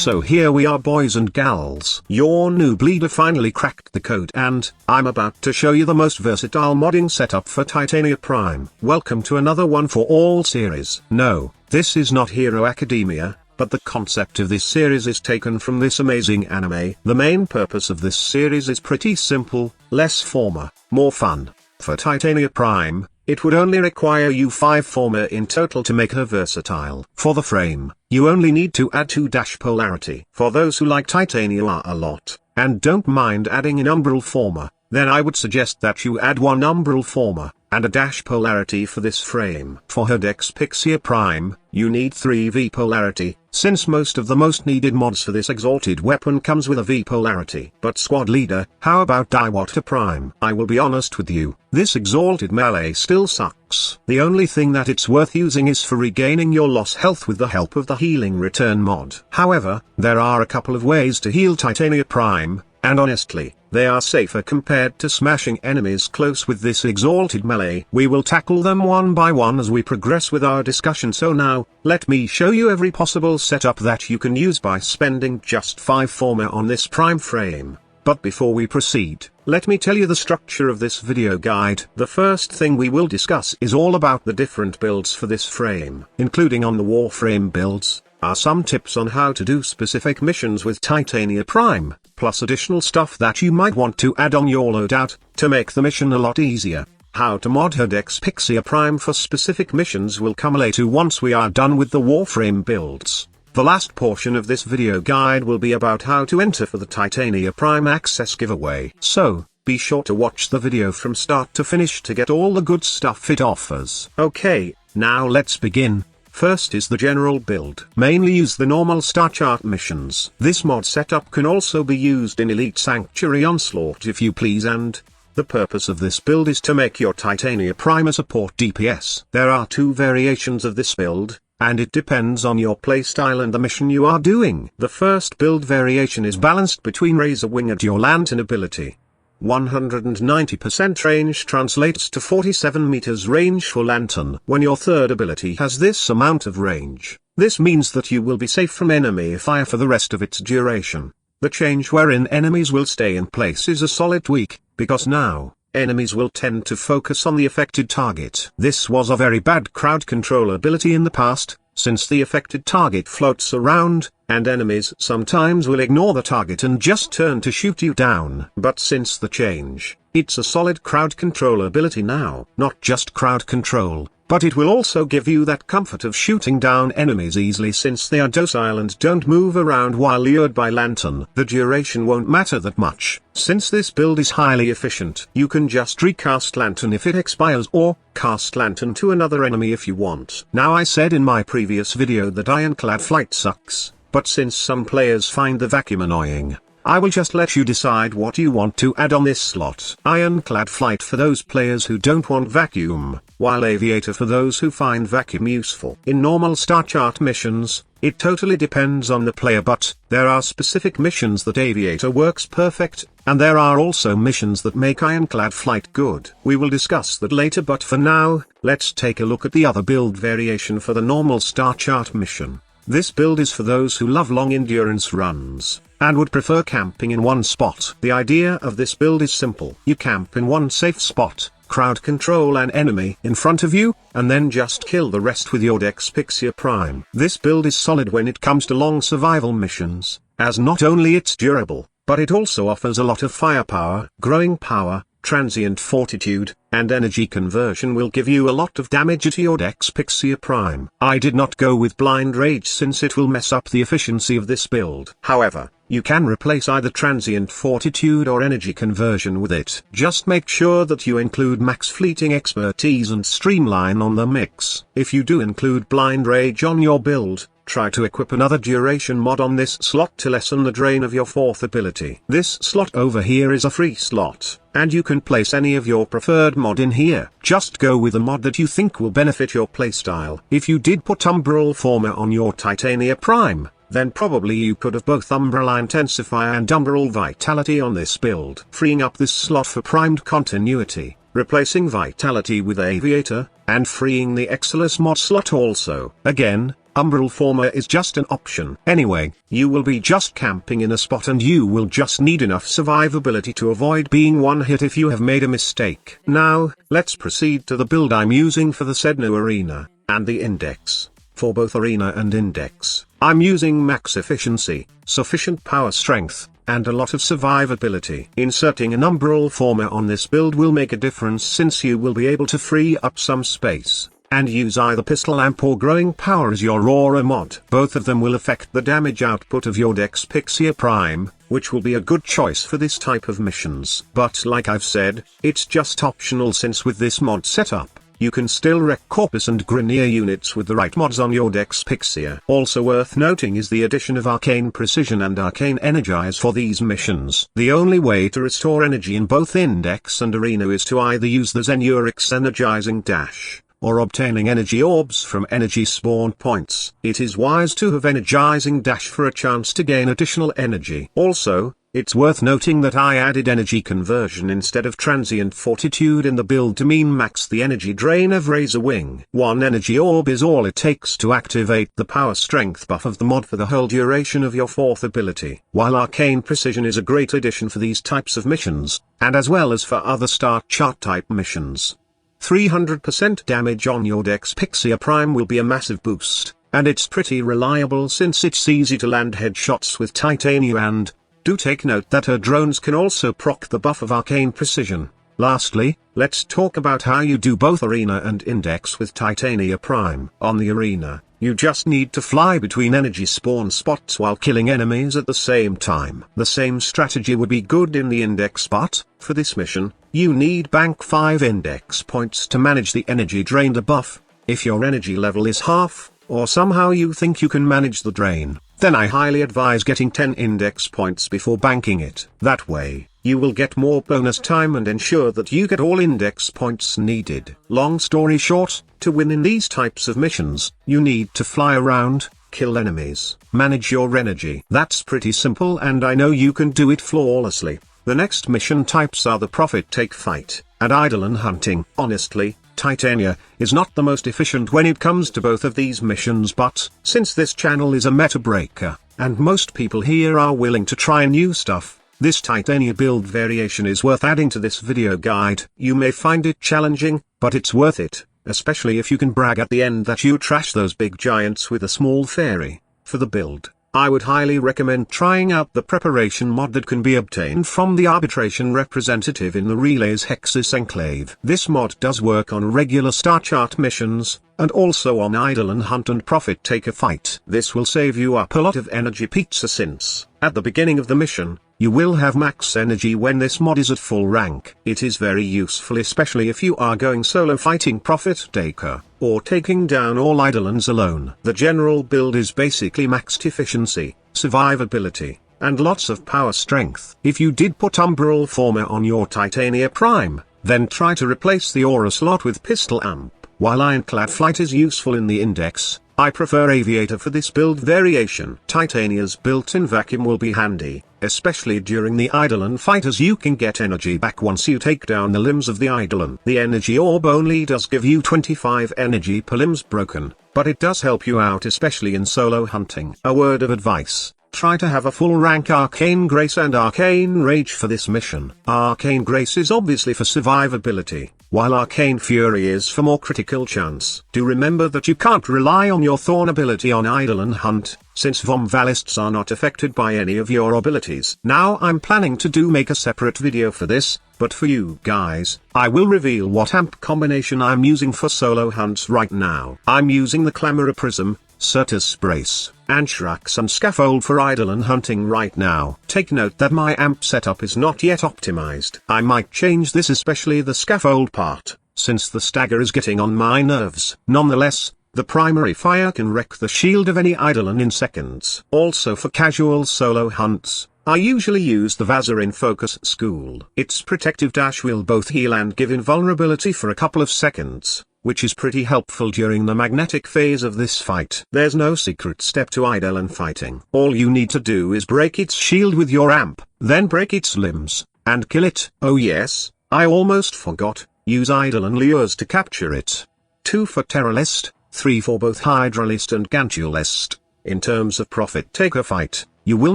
So here we are, boys and gals. Your noob leader finally cracked the code and I'm about to show you the most versatile modding setup for Titania Prime. Welcome to another one for all series. No, this is not Hero Academia, but the concept of this series is taken from this amazing anime. The main purpose of this series is pretty simple: less former, more fun. For Titania Prime, it would only require you 5 former in total to make her versatile. For the frame, you only need to add 2 dash polarity. For those who like Titania a lot, and don't mind adding an umbral former, then I would suggest that you add 1 umbral former, and a dash polarity for this frame. For her Dex Pixia Prime, you need 3 V polarity, since most of the most needed mods for this exalted weapon comes with a V polarity. But squad leader, how about Diwata Prime? I will be honest with you, this exalted melee still sucks. The only thing that it's worth using is for regaining your lost health with the help of the healing return mod. However, there are a couple of ways to heal Titania Prime, and honestly, they are safer compared to smashing enemies close with this exalted melee. We will tackle them one by one as we progress with our discussion. So now, let me show you every possible setup that you can use by spending just 5 former on this prime frame. But before we proceed, let me tell you the structure of this video guide. The first thing we will discuss is all about the different builds for this frame. Including on the Warframe builds, are some tips on how to do specific missions with Titania Prime, plus additional stuff that you might want to add on your loadout, to make the mission a lot easier. How to mod her Dex Pixia Prime for specific missions will come later once we are done with the Warframe builds. The last portion of this video guide will be about how to enter for the Titania Prime Access giveaway. So, be sure to watch the video from start to finish to get all the good stuff it offers. Okay, now let's begin. First is the general build. Mainly use the normal star chart missions. This mod setup can also be used in Elite Sanctuary Onslaught if you please, and the purpose of this build is to make your Titania Prime a support DPS. There are 2 variations of this build, and it depends on your playstyle and the mission you are doing. The first build variation is balanced between Razor Wing and your Lantern ability. 190% range translates to 47 meters range for Lantern. When your third ability has this amount of range, this means that you will be safe from enemy fire for the rest of its duration. The change wherein enemies will stay in place is a solid tweak, because now, enemies will tend to focus on the affected target. This was a very bad crowd control ability in the past, since the affected target floats around, and enemies sometimes will ignore the target and just turn to shoot you down. But since the change, it's a solid crowd control ability now. Not just crowd control, but it will also give you that comfort of shooting down enemies easily since they are docile and don't move around while lured by Lantern. The duration won't matter that much, since this build is highly efficient. You can just recast Lantern if it expires or cast Lantern to another enemy if you want. Now, I said in my previous video that Ironclad Flight sucks, but since some players find the vacuum annoying, I will just let you decide what you want to add on this slot. Ironclad Flight for those players who don't want vacuum, while Aviator for those who find vacuum useful. In normal star chart missions, it totally depends on the player, but there are specific missions that Aviator works perfect, and there are also missions that make Ironclad Flight good. We will discuss that later, but for now, let's take a look at the other build variation for the normal star chart mission. This build is for those who love long endurance runs, and would prefer camping in one spot. The idea of this build is simple. You camp in one safe spot, crowd control an enemy in front of you, and then just kill the rest with your Dex Pixia Prime. This build is solid when it comes to long survival missions, as not only it's durable, but it also offers a lot of firepower. Growing power, transient fortitude, and energy conversion will give you a lot of damage to your Dex Pixia Prime. I did not go with Blind Rage since it will mess up the efficiency of this build. However, you can replace either transient fortitude or energy conversion with it. Just make sure that you include max fleeting expertise and streamline on the mix. If you do include Blind Rage on your build, try to equip another duration mod on this slot to lessen the drain of your 4th ability. This slot over here is a free slot, and you can place any of your preferred mod in here. Just go with a mod that you think will benefit your playstyle. If you did put Umbral Former on your Titania Prime, then probably you could have both Umbral Intensifier and Umbral Vitality on this build, freeing up this slot for primed continuity, replacing Vitality with Aviator, and freeing the Exilus mod slot also. Again, Umbral Former is just an option. Anyway, you will be just camping in a spot and you will just need enough survivability to avoid being one hit if you have made a mistake. Now, let's proceed to the build I'm using for the said new arena, and the index. For both arena and index, I'm using max efficiency, sufficient power strength, and a lot of survivability. Inserting an Umbral Former on this build will make a difference since you will be able to free up some space, and use either Pistol Amp or Growing Power as your aura mod. Both of them will affect the damage output of your Dex Pixia Prime, which will be a good choice for this type of missions. But like I've said, it's just optional since with this mod setup, you can still wreck Corpus and Grineer units with the right mods on your Dex Pixia. Also worth noting is the addition of Arcane Precision and Arcane Energize for these missions. The only way to restore energy in both Index and Arena is to either use the Zenurix Energizing Dash, or obtaining energy orbs from energy spawn points. It is wise to have Energizing Dash for a chance to gain additional energy. Also, it's worth noting that I added energy conversion instead of transient fortitude in the build to min-max the energy drain of Razor Wing. One energy orb is all it takes to activate the power strength buff of the mod for the whole duration of your fourth ability. While Arcane Precision is a great addition for these types of missions, and as well as for other star chart type missions, 300% damage on your Dex Pixia Prime will be a massive boost, and it's pretty reliable since it's easy to land headshots with Titania, and do take note that her drones can also proc the buff of Arcane Precision. Lastly, let's talk about how you do both Arena and Index with Titania Prime. On the Arena, you just need to fly between energy spawn spots while killing enemies at the same time. The same strategy would be good in the Index, but, for this mission, you need bank 5 Index points to manage the energy drain debuff. If your energy level is half, or somehow you think you can manage the drain, then I highly advise getting 10 Index points before banking it. That way, you will get more bonus time and ensure that you get all Index points needed. Long story short, to win in these types of missions, you need to fly around, kill enemies, manage your energy. That's pretty simple and I know you can do it flawlessly. The next mission types are the Profit Take Fight, and Eidolon Hunting. Honestly, Titania is not the most efficient when it comes to both of these missions, but since this channel is a meta breaker, and most people here are willing to try new stuff, this Titania build variation is worth adding to this video guide. You may find it challenging, but it's worth it, especially if you can brag at the end that you trash those big giants with a small fairy. For the build, I would highly recommend trying out the preparation mod that can be obtained from the arbitration representative in the Relays Hexus Enclave. This mod does work on regular star chart missions, and also on Eidolon Hunt and Profit Take a Fight. This will save you up a lot of energy pizza since, at the beginning of the mission, you will have max energy when this mod is at full rank. It is very useful especially if you are going solo fighting Profit Taker, or taking down all Eidolons alone. The general build is basically maxed efficiency, survivability, and lots of power strength. If you did put Umbral Former on your Titania Prime, then try to replace the aura slot with Pistol Amp. While Ironclad Flight is useful in the Index, I prefer Aviator for this build variation. Titania's built-in vacuum will be handy, especially during the Eidolon fight, as you can get energy back once you take down the limbs of the Eidolon. The energy orb only does give you 25 energy per limbs broken, but it does help you out especially in solo hunting. A word of advice: try to have a full rank Arcane Grace and Arcane Rage for this mission. Arcane Grace is obviously for survivability, while Arcane Fury is for more critical chance. Do remember that you can't rely on your Thorn ability on Eidolon Hunt, since Vomvalists are not affected by any of your abilities. Now I'm planning to make a separate video for this, but for you guys, I will reveal what amp combination I'm using for solo hunts right now. I'm using the Clamora Prism, Certus Brace, and Shrax and Scaffold for Eidolon Hunting right now. Take note that my amp setup is not yet optimized. I might change this, especially the Scaffold part, since the stagger is getting on my nerves. Nonetheless, the primary fire can wreck the shield of any Eidolon in seconds. Also for casual solo hunts, I usually use the Vazarin Focus School. Its protective dash will both heal and give invulnerability for a couple of seconds, which is pretty helpful during the magnetic phase of this fight. There's no secret step to Eidolon fighting. All you need to do is break its shield with your amp, then break its limbs, and kill it. Oh yes, I almost forgot, use Eidolon lures to capture it. 2 for Terrorist, 3 for both Hydralist and Gantulist. In terms of profit taker fight, you will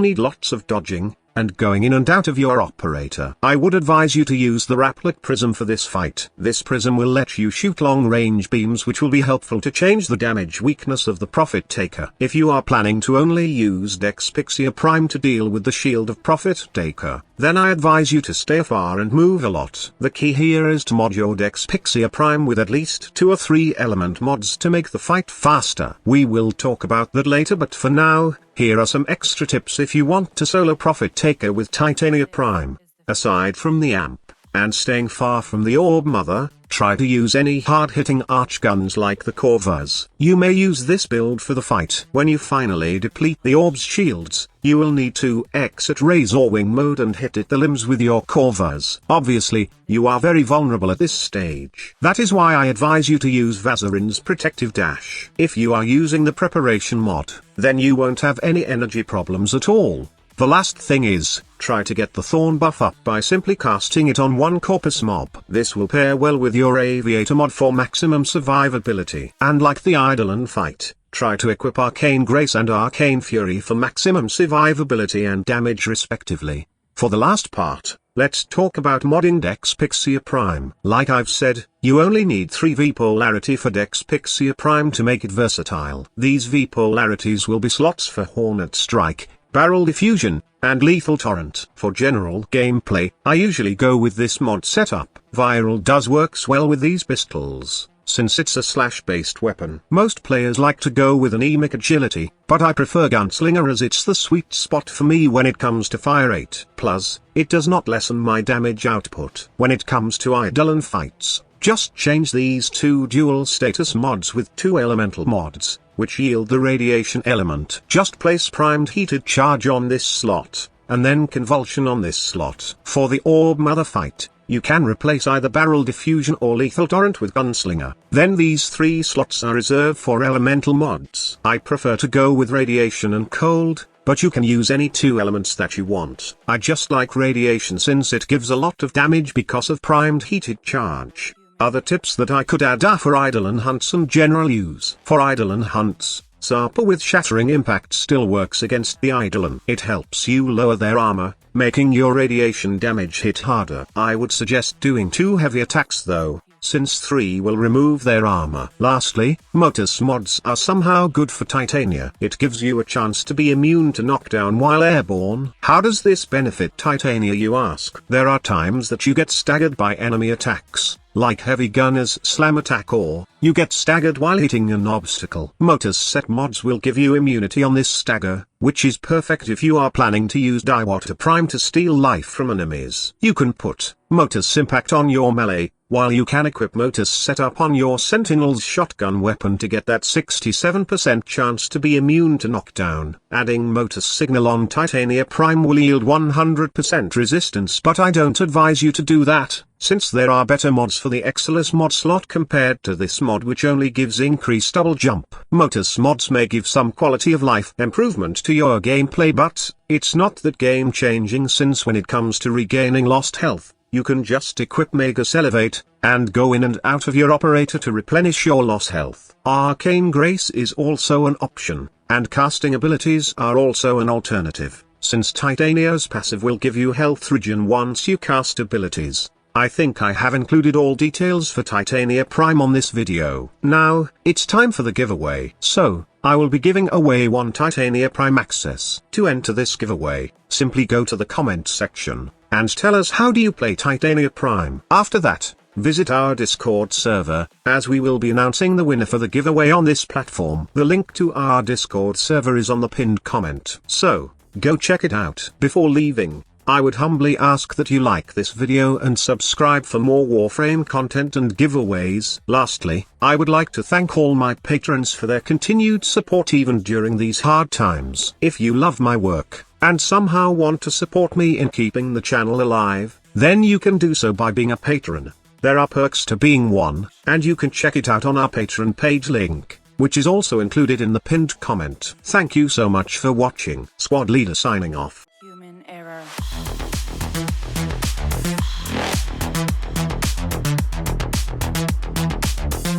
need lots of dodging, and going in and out of your operator. I would advise you to use the Rapplet Prism for this fight. This prism will let you shoot long-range beams which will be helpful to change the damage weakness of the Profit Taker. If you are planning to only use Dex Pixia Prime to deal with the shield of Profit Taker, then I advise you to stay far and move a lot. The key here is to mod your Dex Pixia Prime with at least 2 or 3 element mods to make the fight faster. We will talk about that later, but for now, here are some extra tips if you want to solo Profit Taker with Titania Prime. Aside from the amp, and staying far from the Orb Mother, try to use any hard-hitting arch guns like the Corvus. You may use this build for the fight. When you finally deplete the Orb's shields, you will need to exit Razor Wing mode and hit at the limbs with your Corvus. Obviously, you are very vulnerable at this stage. That is why I advise you to use Vazarin's Protective Dash. If you are using the Preparation mod, then you won't have any energy problems at all. The last thing is, try to get the Thorn buff up by simply casting it on one Corpus mob. This will pair well with your Aviator mod for maximum survivability. And like the Eidolon fight, try to equip Arcane Grace and Arcane Fury for maximum survivability and damage respectively. For the last part, let's talk about modding Dex Pixia Prime. Like I've said, you only need 3 V polarity for Dex Pixia Prime to make it versatile. These V polarities will be slots for Hornet Strike, Barrel Diffusion, and Lethal Torrent. For general gameplay, I usually go with this mod setup. Viral does works well with these pistols, since it's a slash-based weapon. Most players like to go with anemic agility, but I prefer Gunslinger as it's the sweet spot for me when it comes to fire rate. Plus, it does not lessen my damage output. When it comes to Eidolon fights, just change these 2 dual status mods with 2 elemental mods, which yield the radiation element. Just place Primed Heated Charge on this slot, and then Convulsion on this slot. For the Orb Mother fight, you can replace either Barrel Diffusion or Lethal Torrent with Gunslinger. Then these 3 slots are reserved for elemental mods. I prefer to go with Radiation and Cold, but you can use any 2 elements that you want. I just like Radiation since it gives a lot of damage because of Primed Heated Charge. Other tips that I could add are for Eidolon hunts and general use. For Eidolon hunts, Sarpa with Shattering Impact still works against the Eidolon. It helps you lower their armor, making your radiation damage hit harder. I would suggest doing 2 heavy attacks though, since 3 will remove their armor. Lastly, Motus mods are somehow good for Titania. It gives you a chance to be immune to knockdown while airborne. How does this benefit Titania, you ask? There are times that you get staggered by enemy attacks, like Heavy Gunner's Slam Attack, or you get staggered while hitting an obstacle. Motus set mods will give you immunity on this stagger, which is perfect if you are planning to use Diewater Prime to steal life from enemies. You can put Motus Impact on your melee, while you can equip Motus Setup on your Sentinel's shotgun weapon to get that 67% chance to be immune to knockdown. Adding Motus Signal on Titania Prime will yield 100% resistance, but I don't advise you to do that, since there are better mods for the Exilus mod slot compared to this mod, which only gives increased double jump. Motus mods may give some quality of life improvement to your gameplay, but it's not that game changing, since when it comes to regaining lost health, you can just equip Magus Elevate, and go in and out of your operator to replenish your lost health. Arcane Grace is also an option, and casting abilities are also an alternative, since Titania's passive will give you health regen once you cast abilities. I think I have included all details for Titania Prime on this video. Now, it's time for the giveaway. So, I will be giving away 1 Titania Prime access. To enter this giveaway, simply go to the comment section, and tell us how do you play Titania Prime. After that, visit our Discord server, as we will be announcing the winner for the giveaway on this platform. The link to our Discord server is on the pinned comment. So, go check it out. Before leaving, I would humbly ask that you like this video and subscribe for more Warframe content and giveaways. Lastly, I would like to thank all my patrons for their continued support even during these hard times. If you love my work, and somehow want to support me in keeping the channel alive, then you can do so by being a patron. There are perks to being one, and you can check it out on our Patreon page link, which is also included in the pinned comment. Thank you so much for watching. Squad Leader signing off. Human error.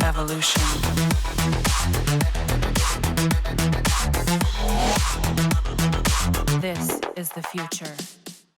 Evolution. is the future.